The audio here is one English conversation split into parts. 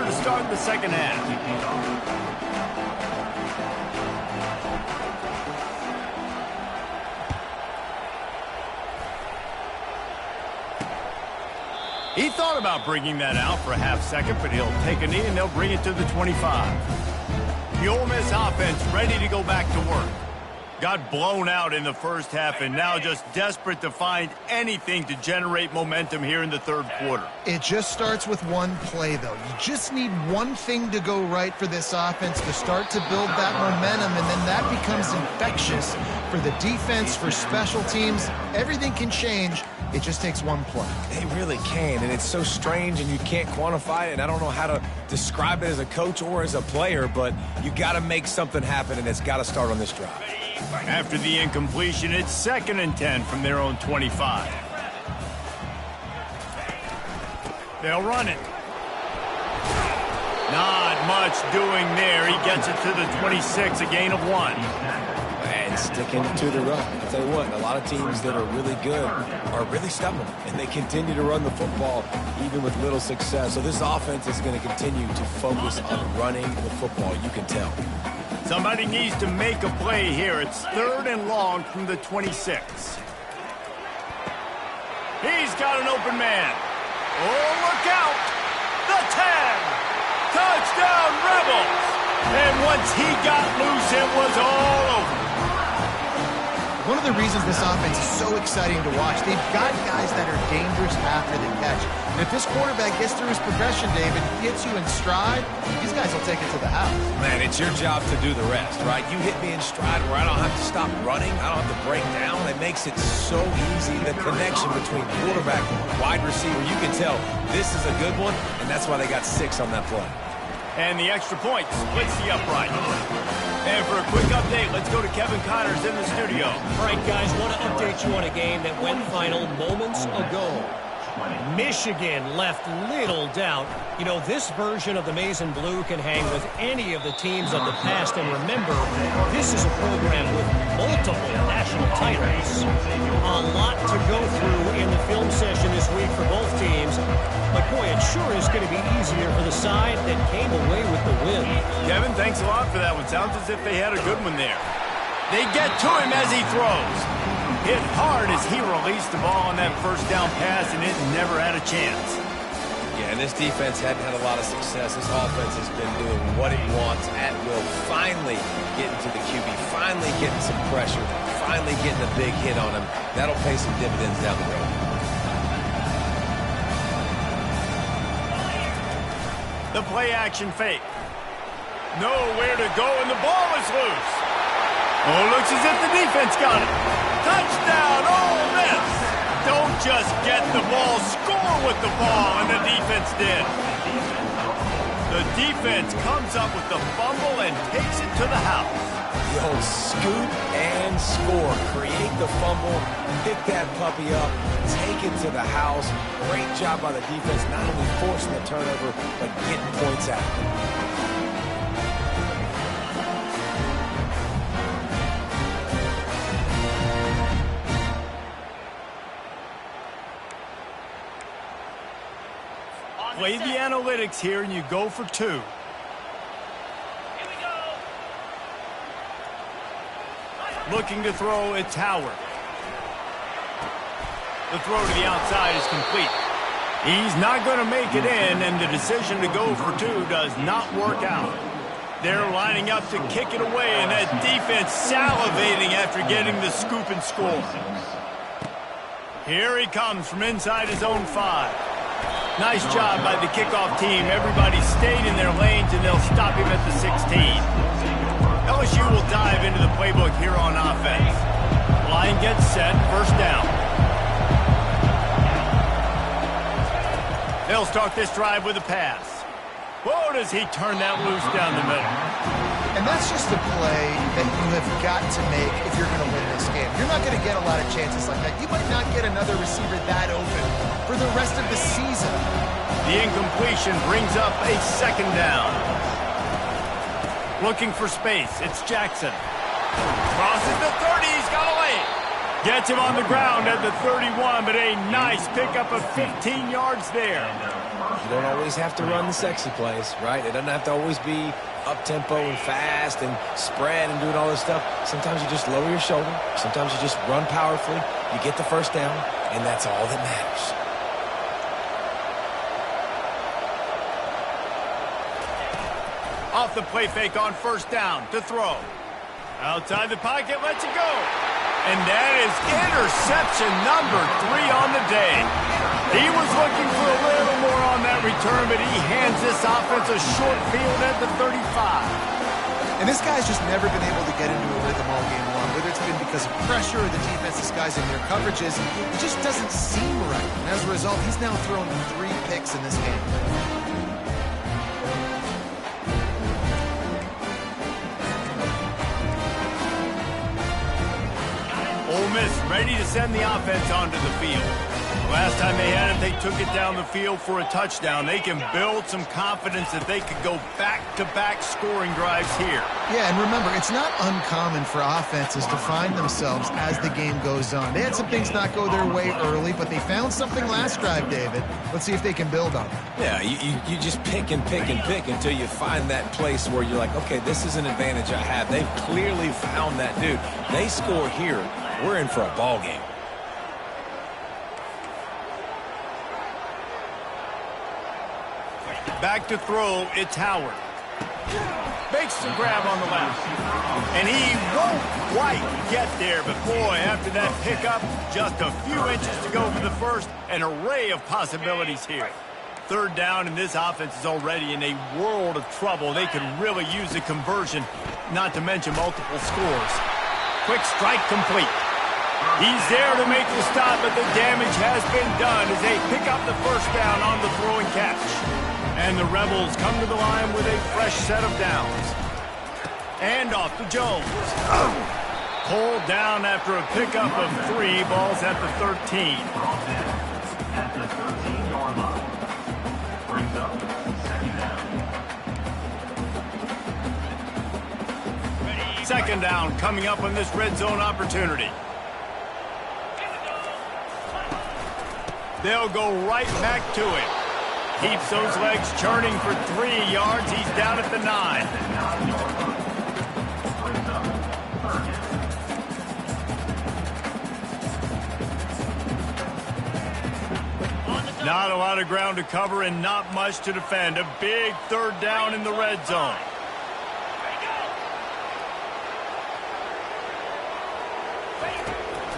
to start the second half. He thought about bringing that out for a half second, but he'll take a knee and they'll bring it to the 25. The Ole Miss offense ready to go back to work. Got blown out in the first half and now just desperate to find anything to generate momentum here in the third quarter. It just starts with one play, though. You just need one thing to go right for this offense to start to build that momentum, and then that becomes infectious for the defense, for special teams. Everything can change. It just takes one play. It really can, and it's so strange, and you can't quantify it, and I don't know how to describe it as a coach or as a player, but you got to make something happen, and it's got to start on this drive. After the incompletion, it's 2nd and 10 from their own 25. They'll run it. Not much doing there. He gets it to the 26, a gain of 1. And sticking to the run. I'll tell you what, a lot of teams that are really good are really stubborn, and they continue to run the football even with little success. So this offense is going to continue to focus on running the football. You can tell. Somebody needs to make a play here. It's 3rd and long from the 26. He's got an open man. Oh, look out! The 10! Touchdown, Rebels! And once he got loose, it was all over. One of the reasons this offense is so exciting to watch, they've got guys that are dangerous after the catch. And if this quarterback gets through his progression, David, gets you in stride, these guys will take it to the house. Man, it's your job to do the rest, right? You hit me in stride where I don't have to stop running. I don't have to break down. It makes it so easy. The connection between quarterback and wide receiver, you can tell this is a good one, and that's why they got 6 on that play. And the extra point splits the upright. And for a quick update, let's go to Kevin Connors in the studio. All right, guys, want to update you on a game that went final moments ago. Michigan left little doubt. You know, this version of the Maize and Blue can hang with any of the teams of the past. And remember, this is a program with multiple national titles. A lot to go through in the film session this week for both teams. But, boy, it sure is going to be easier for the side that came away with the win. Kevin, thanks a lot for that one. Sounds as if they had a good one there. They get to him as he throws. Hit hard as he released the ball on that first down pass, and it never had a chance. Yeah, and this defense hadn't had a lot of success. This offense has been doing what it wants at will. Finally getting to the QB, finally getting some pressure, finally getting a big hit on him. That'll pay some dividends down the road. The play action fake. Nowhere to go, and the ball is loose. Oh, looks as if the defense got it. Touchdown, Ole Miss. Don't just get the ball, score with the ball, and the defense did. The defense comes up with the fumble and takes it to the house. Yo, scoop and score. Create the fumble, pick that puppy up, take it to the house. Great job by the defense, not only forcing the turnover, but getting points out. Play the analytics here, and you go for 2. Looking to throw, it's Howard. The throw to the outside is complete. He's not going to make it in, and the decision to go for 2 does not work out. They're lining up to kick it away, and that defense salivating after getting the scoop and score. Here he comes from inside his own 5. Nice job by the kickoff team. Everybody stayed in their lanes, and they'll stop him at the 16. LSU will dive into the playbook here on offense. Line gets set, first down. They'll start this drive with a pass. Whoa, does he turn that loose down the middle. And that's just a play that you have got to make if you're going to win this game. You're not going to get a lot of chances like that. You might not get another receiver that open for the rest of the season. The incompletion brings up a 2nd down. Looking for space, it's Jackson. Crosses the 30, he's got a lane. Gets him on the ground at the 31, but a nice pickup of 15 yards there. You don't always have to run the sexy plays, right? It doesn't have to always be up-tempo and fast and spread and doing all this stuff. Sometimes you just lower your shoulder. Sometimes you just run powerfully. You get the first down, and that's all that matters. Off the play fake on first down to throw. Outside the pocket, lets it go. And that is interception number 3 on the day. He was looking for a little more on that return, but he hands this offense a short field at the 35. And this guy's just never been able to get into a rhythm all game long, whether it's been because of pressure or the defense disguising their coverages. It just doesn't seem right. And as a result, he's now thrown 3 picks in this game. Ole Miss ready to send the offense onto the field. Last time they had it, they took it down the field for a touchdown. They can build some confidence that they could go back-to-back scoring drives here. Yeah, and remember, it's not uncommon for offenses to find themselves as the game goes on. They had some things not go their way early, but they found something last drive, David. Let's see if they can build on it. Yeah, you just pick and pick and pick until you find that place where you're like, okay, this is an advantage I have. They've clearly found that dude. They score here, we're in for a ball game. Back to throw, it's Howard. Makes the grab on the left. And he won't quite get there, but boy, after that pickup, just a few inches to go for the first. An array of possibilities here. Third down, and this offense is already in a world of trouble. They could really use a conversion, not to mention multiple scores. Quick strike complete. He's there to make the stop, but the damage has been done as they pick up the first down on the throwing catch. And the Rebels come to the line with a fresh set of downs. And off to Jones. Pulled down after a pickup of 3, balls at the 13. At the 13-yard line. Brings up second down. Second down coming up on this red zone opportunity. They'll go right back to it. Keeps those legs churning for 3 yards. He's down at the 9. Not a lot of ground to cover and not much to defend. A big third down in the red zone.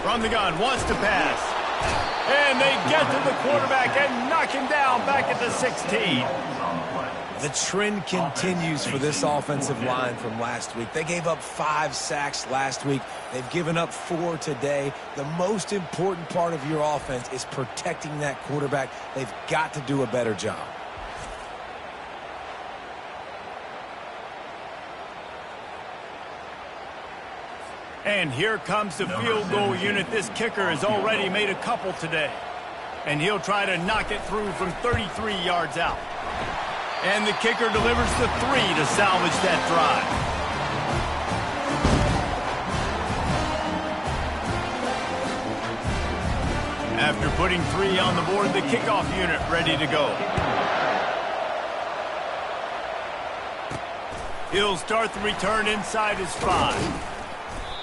From the gun, wants to pass. And they get to the quarterback and knock him down back at the 16. The trend continues for this offensive line from last week. They gave up 5 sacks last week. They've given up 4 today. The most important part of your offense is protecting that quarterback. They've got to do a better job. And here comes the field goal unit. This kicker has already made a couple today. And he'll try to knock it through from 33 yards out. And the kicker delivers the 3 to salvage that drive. After putting 3 on the board, the kickoff unit ready to go. He'll start the return inside his 5.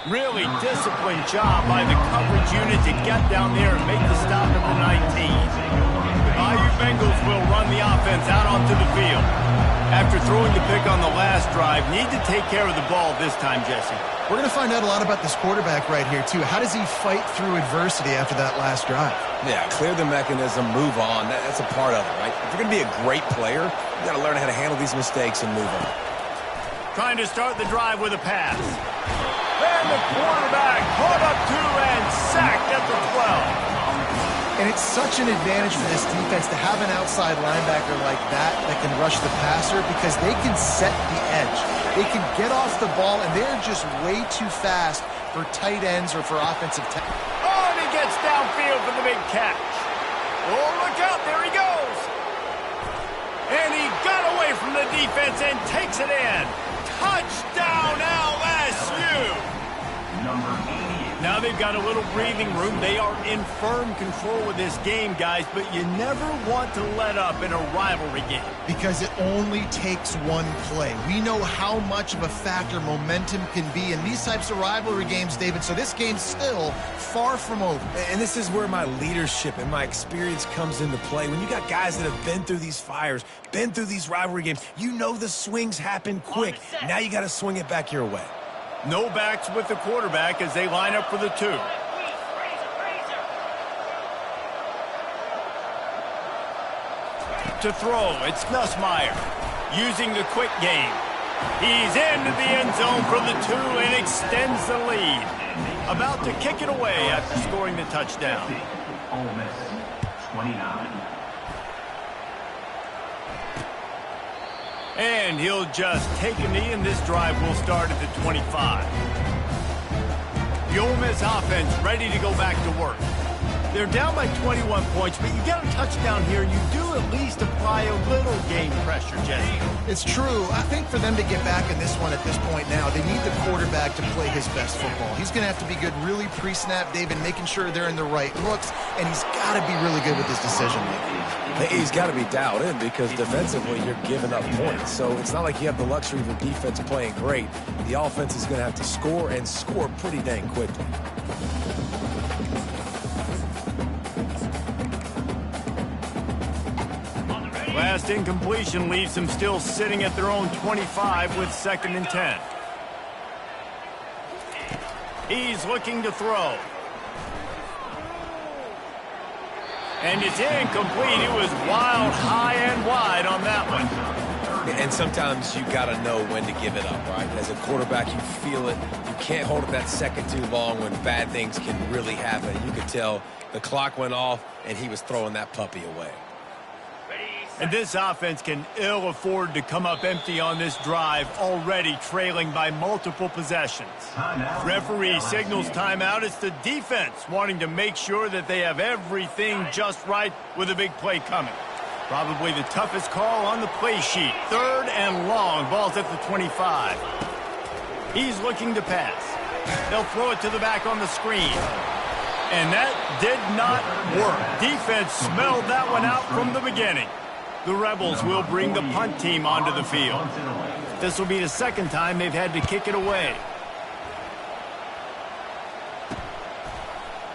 Really disciplined job by the coverage unit to get down there and make the stop at the 19. Bayou Bengals will run the offense out onto the field. After throwing the pick on the last drive, need to take care of the ball this time, Jesse. We're going to find out a lot about this quarterback right here, too. How does he fight through adversity after that last drive? Yeah, clear the mechanism, move on. That's a part of it, right? If you're going to be a great player, you got to learn how to handle these mistakes and move on. Trying to start the drive with a pass. And the quarterback caught up 2 and sacked at the 12. And it's such an advantage for this defense to have an outside linebacker like that can rush the passer because they can set the edge. They can get off the ball, and they're just way too fast for tight ends or for offensive tackles. Oh, and he gets downfield for the big catch. Oh, look out. There he goes. And he got away from the defense and takes it in. Touchdown, LSU! Number 88. Now they've got a little breathing room. They are in firm control of this game, guys, but you never want to let up in a rivalry game. Because it only takes one play. We know how much of a factor momentum can be in these types of rivalry games, David, so this game's still far from over. And this is where my leadership and my experience comes into play. When you got guys that have been through these fires, been through these rivalry games, you know the swings happen quick. Now you got to swing it back your way. No backs with the quarterback as they line up for the 2. To throw, it's Nussmeier using the quick game. He's into the end zone for the 2 and extends the lead. About to kick it away after scoring the touchdown. Ole Miss, 29. And he'll just take a knee, and this drive will start at the 25. The Ole Miss offense ready to go back to work. They're down by 21 points, but you get a touchdown here, and you do at least apply a little game pressure, Jesse. It's true. I think for them to get back in this one at this point now, they need the quarterback to play his best football. He's going to have to be good really pre-snap, David, making sure they're in the right looks, and he's got to be really good with his decision-making. He's got to be dialed in because defensively you're giving up points. So it's not like you have the luxury of the defense playing great. The offense is going to have to score and score pretty dang quickly. Last incompletion leaves them still sitting at their own 25 with 2nd and 10. He's looking to throw. And it's incomplete. It was wild, high and wide on that one. And sometimes you got to know when to give it up, right? As a quarterback, you feel it. You can't hold it that second too long when bad things can really happen. You could tell the clock went off, and he was throwing that puppy away. And this offense can ill afford to come up empty on this drive, already trailing by multiple possessions. Referee signals timeout. It's the defense wanting to make sure that they have everything just right with a big play coming. Probably the toughest call on the play sheet. 3rd and long. Ball's at the 25. He's looking to pass. They'll throw it to the back on the screen. And that did not work. Defense smelled that one out from the beginning. The Rebels will bring the punt team onto the field. This will be the 2nd time they've had to kick it away.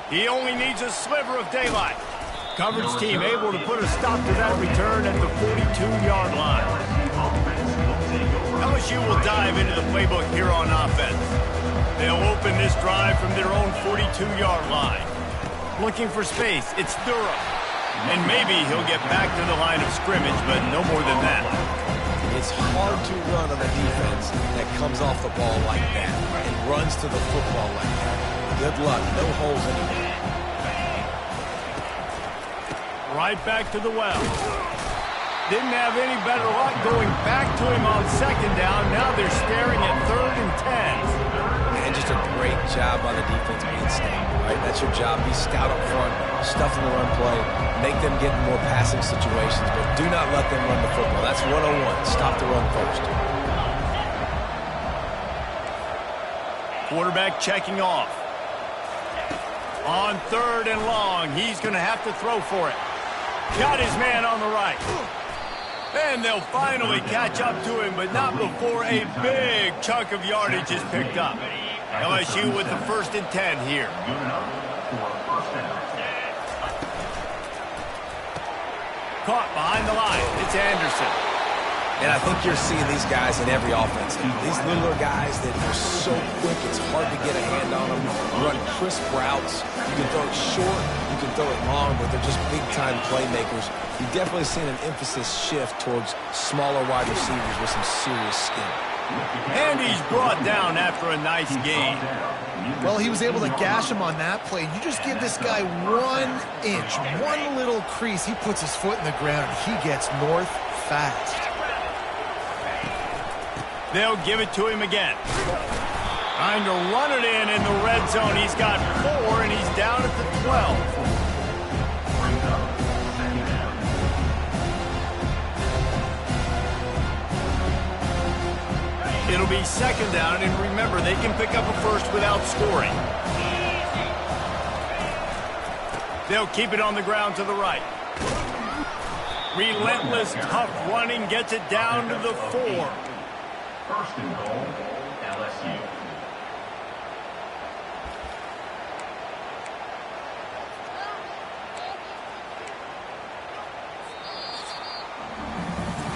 He only needs a sliver of daylight. Coverage team able to put a stop to that return at the 42-yard line. LSU will dive into the playbook here on offense. They'll open this drive from their own 42-yard line. Looking for space, it's Durham. And maybe he'll get back to the line of scrimmage, but no more than that. It's hard to run on a defense that comes off the ball like that and runs to the football like that. Good luck. No holes anywhere. Right back to the well. Didn't have any better luck going back to him on 2nd down. Now they're staring at 3rd and 10. And just a great job by the defense being stout, right? That's your job. Be stout up front, stuff in the run play, make them get in more passing situations, but do not let them run the football. That's 101. Stop the run first. Quarterback checking off. On 3rd and long, he's going to have to throw for it. Got his man on the right. And they'll finally catch up to him, but not before a big chunk of yardage is picked up. LSU with the 1st and 10 here. Caught behind the line. It's Anderson. And I think you're seeing these guys in every offense. These littler guys that are so quick, it's hard to get a hand on them. Run crisp routes. You can throw it short, you can throw it long, but they're just big-time playmakers. You've definitely seen an emphasis shift towards smaller wide receivers with some serious skill. And he's brought down after a nice gain. Well, he was able to gash him on that play. You just give this guy 1 inch, one little crease. He puts his foot in the ground. He gets north fast. They'll give it to him again. Trying to run it in the red zone. He's got 4, and he's down at the 12. It'll be 2nd down, and remember, they can pick up a first without scoring. They'll keep it on the ground to the right. Relentless, tough running gets it down to the 4. First and goal, LSU.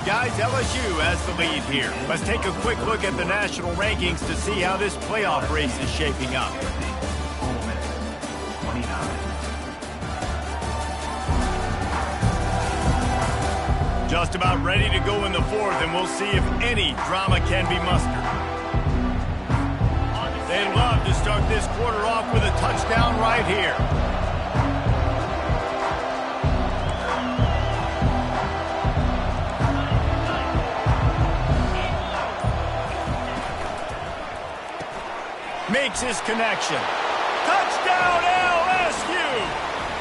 Guys, LSU has the lead here. Let's take a quick look at the national rankings to see how this playoff race is shaping up. Ole Miss, 29. Just about ready to go in the 4th, and we'll see if any drama can be mustered. They'd love to start this quarter off with a touchdown right here. Makes his connection. Touchdown LSU!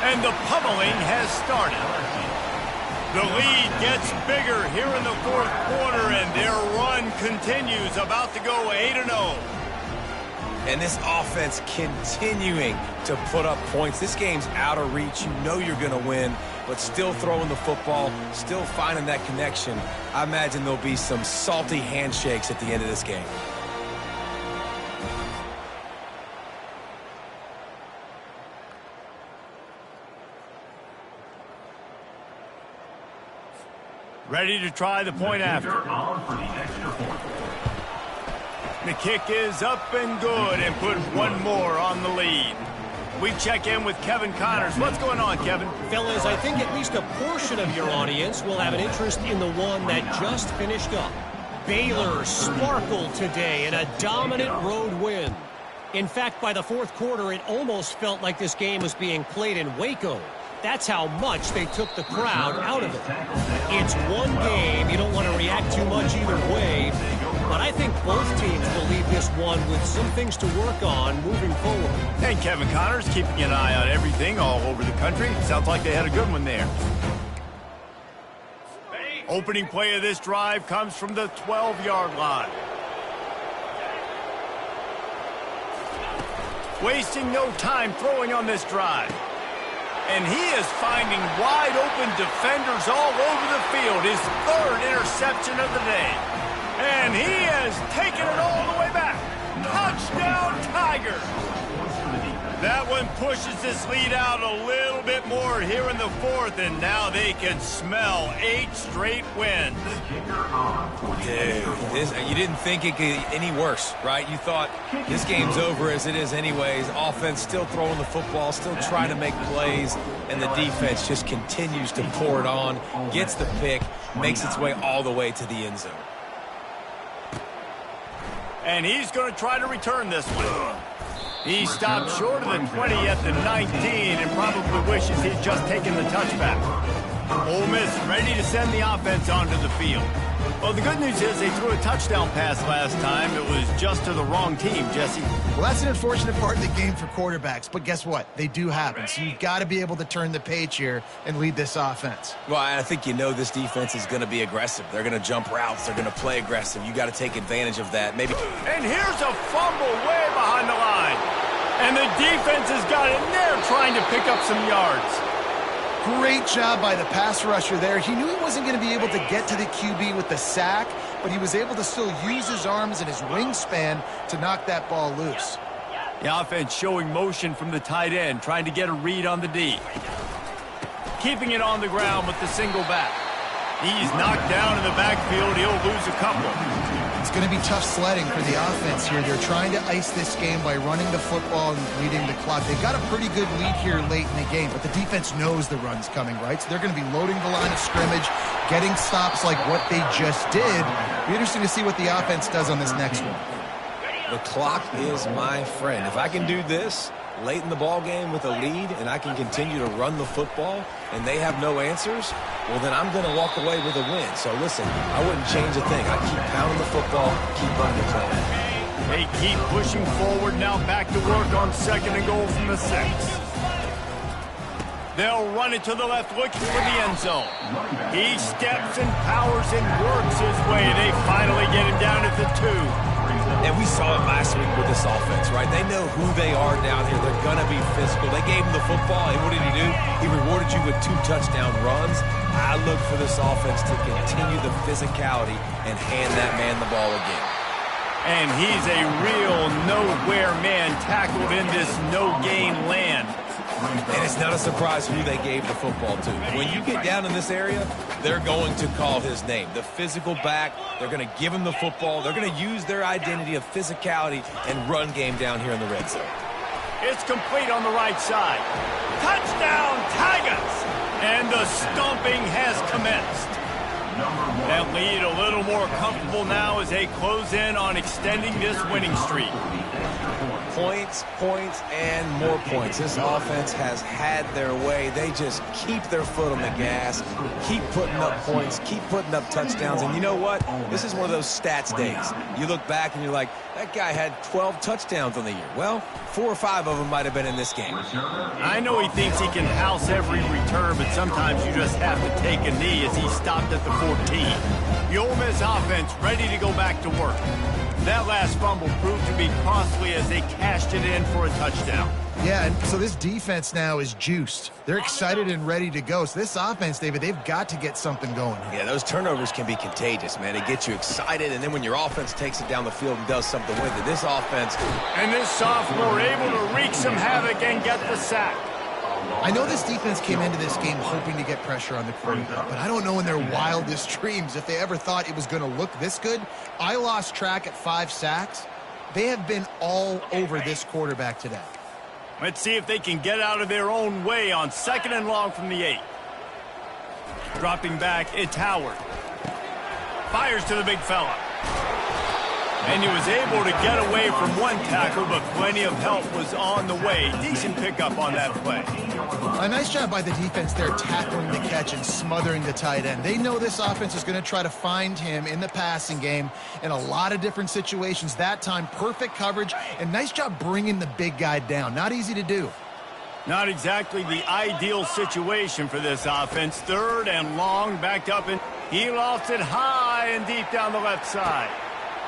And the pummeling has started. The lead gets bigger here in the 4th quarter, and their run continues, about to go 8-0. And this offense continuing to put up points. This game's out of reach. You know you're going to win, but still throwing the football, still finding that connection. I imagine there'll be some salty handshakes at the end of this game. Ready to try the point after. The kick is up and good, and put one more on the lead. We check in with Kevin Connors. What's going on, Kevin? Fellas, I think at least a portion of your audience will have an interest in the one that just finished up. Baylor sparkled today in a dominant road win. In fact, by the 4th quarter, it almost felt like this game was being played in Waco. That's how much they took the crowd out of it. It's one game. You don't want to react too much either way. But I think both teams will leave this one with some things to work on moving forward. And Kevin Connors keeping an eye on everything all over the country. Sounds like they had a good one there. Opening play of this drive comes from the 12-yard line. Wasting no time throwing on this drive. And he is finding wide-open defenders all over the field. His 3rd interception of the day. And he has taken it all the way back. Touchdown, Tigers! That one pushes this lead out a little bit more here in the 4th, and now they can smell 8 straight wins. Dude, you didn't think it could get any worse, right? You thought this game's over as it is anyways. Offense still throwing the football, still trying to make plays, and the defense just continues to pour it on, gets the pick, makes its way all the way to the end zone. And he's going to try to return this one. He stopped short of the 20 at the 19 and probably wishes he'd just taken the touchback. Ole Miss ready to send the offense onto the field. Well, the good news is they threw a touchdown pass last time. It was just to the wrong team, Jesse. Well, that's an unfortunate part of the game for quarterbacks, but guess what? They do happen, so you've got to be able to turn the page here and lead this offense. Well, I think you know this defense is going to be aggressive. They're going to jump routes. They're going to play aggressive. You got to take advantage of that. Maybe. And here's a fumble way behind the line. And the defense has got in there trying to pick up some yards. Great job by the pass rusher there. He knew he wasn't going to be able to get to the QB with the sack, but he was able to still use his arms and his wingspan to knock that ball loose. The offense showing motion from the tight end, trying to get a read on the D. Keeping it on the ground with the single back. He's knocked down in the backfield. He'll lose a couple. It's going to be tough sledding for the offense here. They're trying to ice this game by running the football and leading the clock. They've got a pretty good lead here late in the game, but the defense knows the run's coming, right? So they're going to be loading the line of scrimmage, getting stops like what they just did. It'll be interesting to see what the offense does on this next one. The clock is my friend. If I can do this late in the ball game with a lead and I can continue to run the football and they have no answers, well, then I'm going to walk away with a win. So, listen, I wouldn't change a thing. I keep pounding the football, keep running the play. They keep pushing forward now, back to work on 2nd and goal from the 6. They'll run it to the left looking for the end zone. He steps and powers and works his way. They finally get him down at the 2. And we saw it last week with this offense, right? They know who they are down here. They're going to be physical. They gave him the football, and what did he do? He rewarded you with 2 touchdown runs. I look for this offense to continue the physicality and hand that man the ball again. And he's a real nowhere man tackled in this no-gain land. And it's not a surprise who they gave the football to. When you get down in this area, they're going to call his name. The physical back, they're going to give him the football. They're going to use their identity of physicality and run game down here in the red zone. It's complete on the right side. Touchdown, Tigers! And the stomping has commenced. That lead a little more comfortable now as they close in on extending this winning streak. Points, points, and more points. This offense has had their way. They just keep their foot on the gas, keep putting up points, keep putting up touchdowns. And you know what? This is one of those stats days. You look back and you're like, that guy had 12 touchdowns on the year. Well, 4 or 5 of them might have been in this game. I know he thinks he can house every return, but sometimes you just have to take a knee as he stopped at the 14. The Ole Miss offense ready to go back to work. That last fumble proved to be costly as they cashed it in for a touchdown. Yeah, and so this defense now is juiced. They're excited and ready to go. So this offense, David, they've got to get something going. Yeah, those turnovers can be contagious, man. It gets you excited, and then when your offense takes it down the field and does something with it, this offense... And this sophomore able to wreak some havoc and get the sack. I know this defense came into this game hoping to get pressure on the quarterback, but I don't know in their wildest dreams if they ever thought it was going to look this good. I lost track at 5 sacks. They have been all over this quarterback today. Let's see if they can get out of their own way on 2nd and long from the 8. Dropping back, it's Howard. Fires to the big fella. And he was able to get away from one tackle, but plenty of help was on the way. Decent pickup on that play. A nice job by the defense there tackling the catch and smothering the tight end. They know this offense is going to try to find him in the passing game in a lot of different situations. That time, perfect coverage, and nice job bringing the big guy down. Not easy to do. Not exactly the ideal situation for this offense. 3rd and long, backed up, and he lost it high and deep down the left side.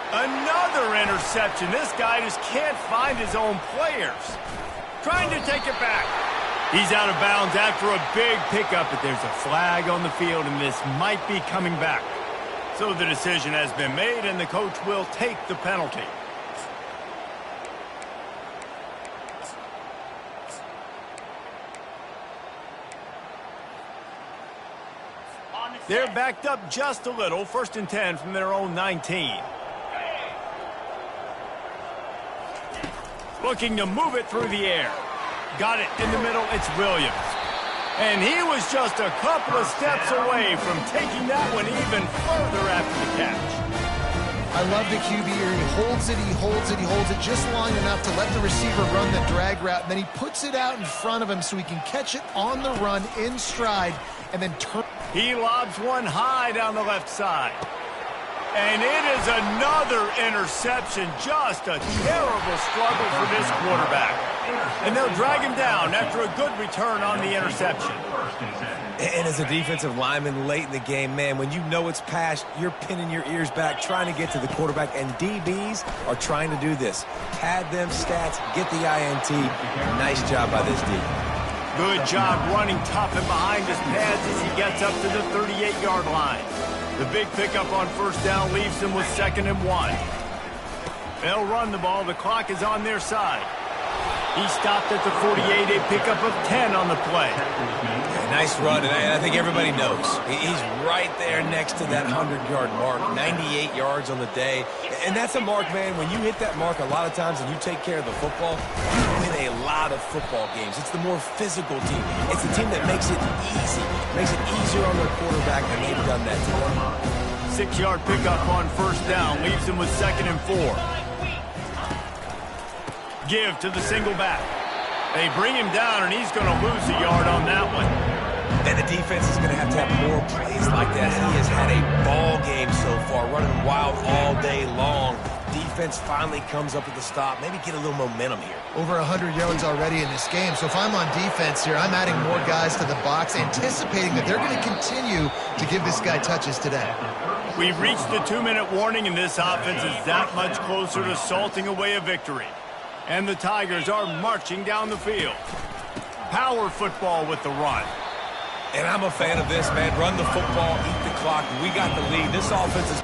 Another interception. This guy just can't find his own players. Trying to take it back. He's out of bounds after a big pickup, but there's a flag on the field, and this might be coming back. So the decision has been made, and the coach will take the penalty. They're backed up just a little. 1st and 10 from their own 19. Looking to move it through the air. Got it in the middle. It's Williams. And he was just a couple of steps away from taking that one even further after the catch. I love the QB here. He holds it, he holds it, he holds it just long enough to let the receiver run the drag route. And then he puts it out in front of him so he can catch it on the run in stride and then turn. He lobs one high down the left side. And it is another interception. Just a terrible struggle for this quarterback. And they'll drag him down after a good return on the interception. And as a defensive lineman late in the game, man, when you know it's passed, you're pinning your ears back, trying to get to the quarterback. And DBs are trying to do this. Pad them stats, get the INT. Nice job by this D. Good job running tough and behind his pads as he gets up to the 38-yard line. The big pickup on 1st down leaves him with 2nd and 1. They'll run the ball. The clock is on their side. He stopped at the 48, a pickup of 10 on the play. Nice run, and I think everybody knows. He's right there next to that 100-yard mark, 98 yards on the day. And that's a mark, man. When you hit that mark a lot of times and you take care of the football, you win a lot of football games. It's the more physical team. It's the team that makes it easy, makes it easier on their quarterback, and they've done that today. 6-yard pickup on 1st down leaves him with 2nd and 4. Give to the single back. They bring him down, and he's going to lose a yard on that one. And the defense is going to have more plays like that. He has had a ball game so far, running wild all day long. Defense finally comes up with the stop. Maybe get a little momentum here. Over 100 yards already in this game. So if I'm on defense here, I'm adding more guys to the box, anticipating that they're going to continue to give this guy touches today. We've reached the 2-minute warning, and this offense is that much closer to salting away a victory. And the Tigers are marching down the field. Power football with the run. And I'm a fan of this, man. Run the football, eat the clock. We got the lead. This offense is...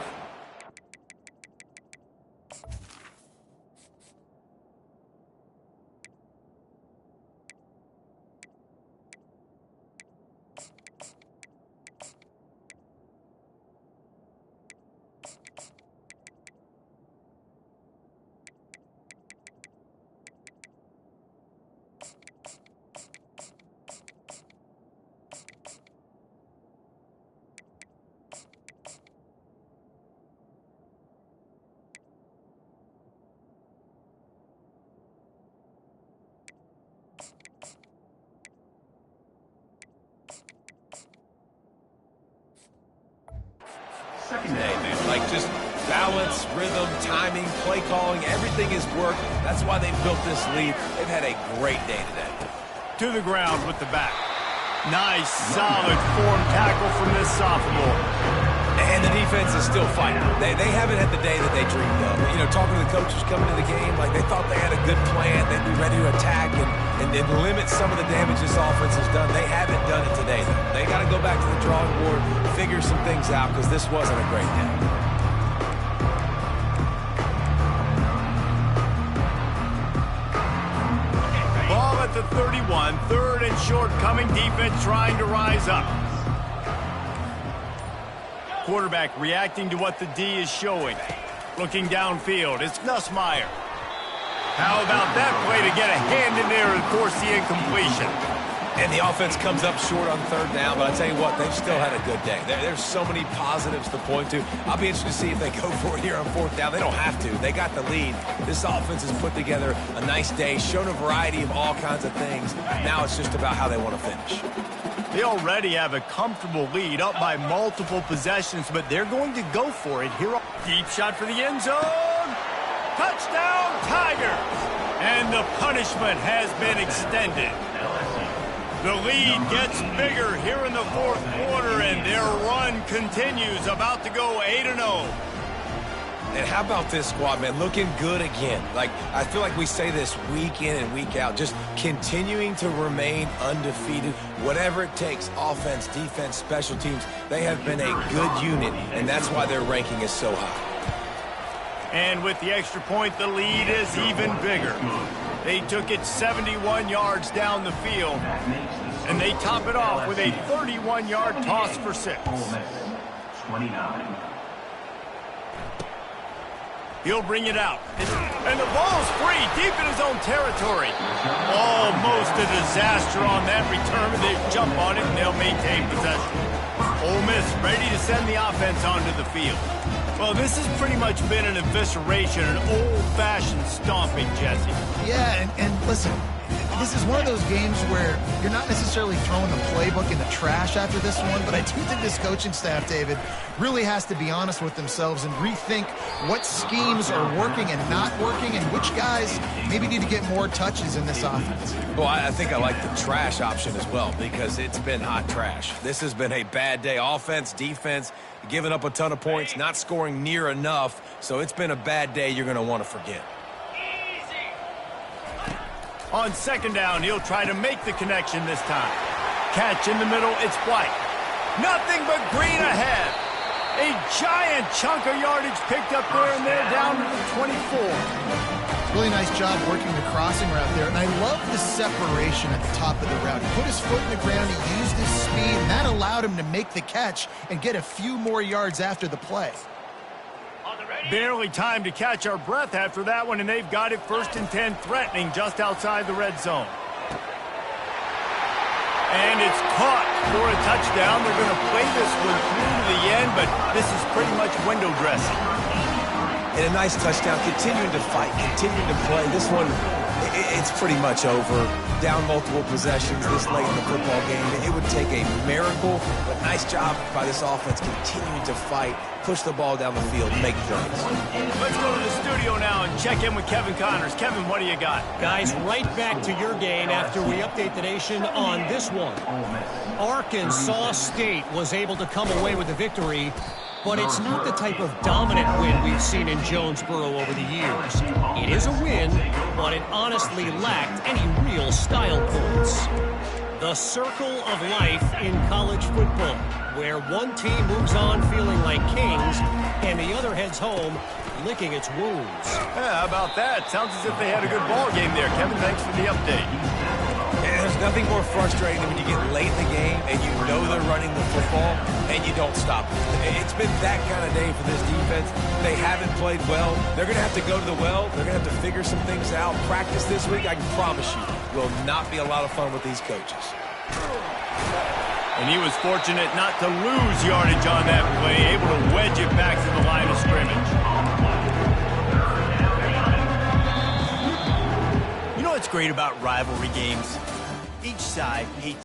Hey, man, like just balance, rhythm, timing, play calling, everything is worked. That's why they built this lead. They've had a great day today. To the ground with the back. Nice, solid form tackle from this sophomore. And the defense is still fighting. They haven't had the day that they dreamed of. You know, talking to the coaches coming to the game, like they thought they had a good plan. They'd be ready to attack and limit some of the damage this offense has done. They haven't done it today, though. They got to go back to the drawing board, figure some things out, because this wasn't a great day. Ball at the 31, third and short coming, defense trying to rise up. Quarterback reacting to what the D is showing. Looking downfield, it's Nussmeier. How about that play to get a hand in there and force the incompletion? And the offense comes up short on third down, but I tell you what, they've still had a good day. There's so many positives to point to. I'll be interested to see if they go for it here on fourth down. They don't have to. They got the lead. This offense has put together a nice day, shown a variety of all kinds of things. Now it's just about how they want to finish. They already have a comfortable lead, up by multiple possessions, but they're going to go for it here. Deep shot for the end zone. Touchdown, Tigers! And the punishment has been extended. The lead gets bigger here in the fourth quarter, and their run continues, about to go 8-0. And how about this squad, man? Looking good again. Like, I feel like we say this week in and week out, just continuing to remain undefeated. Whatever it takes, offense, defense, special teams, they have been a good unit, and that's why their ranking is so high. And with the extra point, the lead is even bigger. They took it 71 yards down the field, and they top it off with a 31-yard toss for 6. 29. He'll bring it out. And the ball's free, deep in his own territory. Almost a disaster on that return. They jump on it, and they'll maintain possession. Ole Miss ready to send the offense onto the field. Well, this has pretty much been an evisceration, an old-fashioned stomping, Jesse. Yeah, and listen, this is one of those games where you're not necessarily throwing the playbook in the trash after this one, but I do think this coaching staff, David, really has to be honest with themselves and rethink what schemes are working and not working and which guys maybe need to get more touches in this offense. Well, I think I like the trash option as well because it's been hot trash. This has been a bad day. Offense, defense, giving up a ton of points, not scoring near enough, so it's been a bad day you're going to want to forget. On second down, he'll try to make the connection this time. Catch in the middle, it's White. Nothing but green ahead. A giant chunk of yardage picked up there, and they're down to the 24. Really nice job working the crossing route there, and I love the separation at the top of the route. He put his foot in the ground, he used his speed, and that allowed him to make the catch and get a few more yards after the play. Barely time to catch our breath after that one, and they've got it 1st and 10, threatening just outside the red zone. And it's caught for a touchdown. They're going to play this one through to the end, but this is pretty much window dressing. And a nice touchdown, continuing to fight, continuing to play. This one, it's pretty much over. Down multiple possessions this late in the football game. It would take a miracle, but nice job by this offense continuing to fight, push the ball down the field, make plays. Let's go to the studio now and check in with Kevin Connors. Kevin, what do you got? Guys, right back to your game after we update the nation on this one. Arkansas State was able to come away with the victory but it's not the type of dominant win we've seen in Jonesboro over the years. It is a win, but it honestly lacked any real style points. The circle of life in college football, where one team moves on feeling like kings and the other heads home licking its wounds. Yeah, how about that? Sounds as if they had a good ball game there. Kevin, thanks for the update. There's nothing more frustrating than when you get late in the game and you know they're running the football and you don't stop it. It's been that kind of day for this defense. They haven't played well. They're going to have to go to the well. They're going to have to figure some things out. Practice this week, I can promise you, will not be a lot of fun with these coaches. And he was fortunate not to lose yardage on that play, able to wedge it back to the line of scrimmage. You know what's great about rivalry games? Each side hates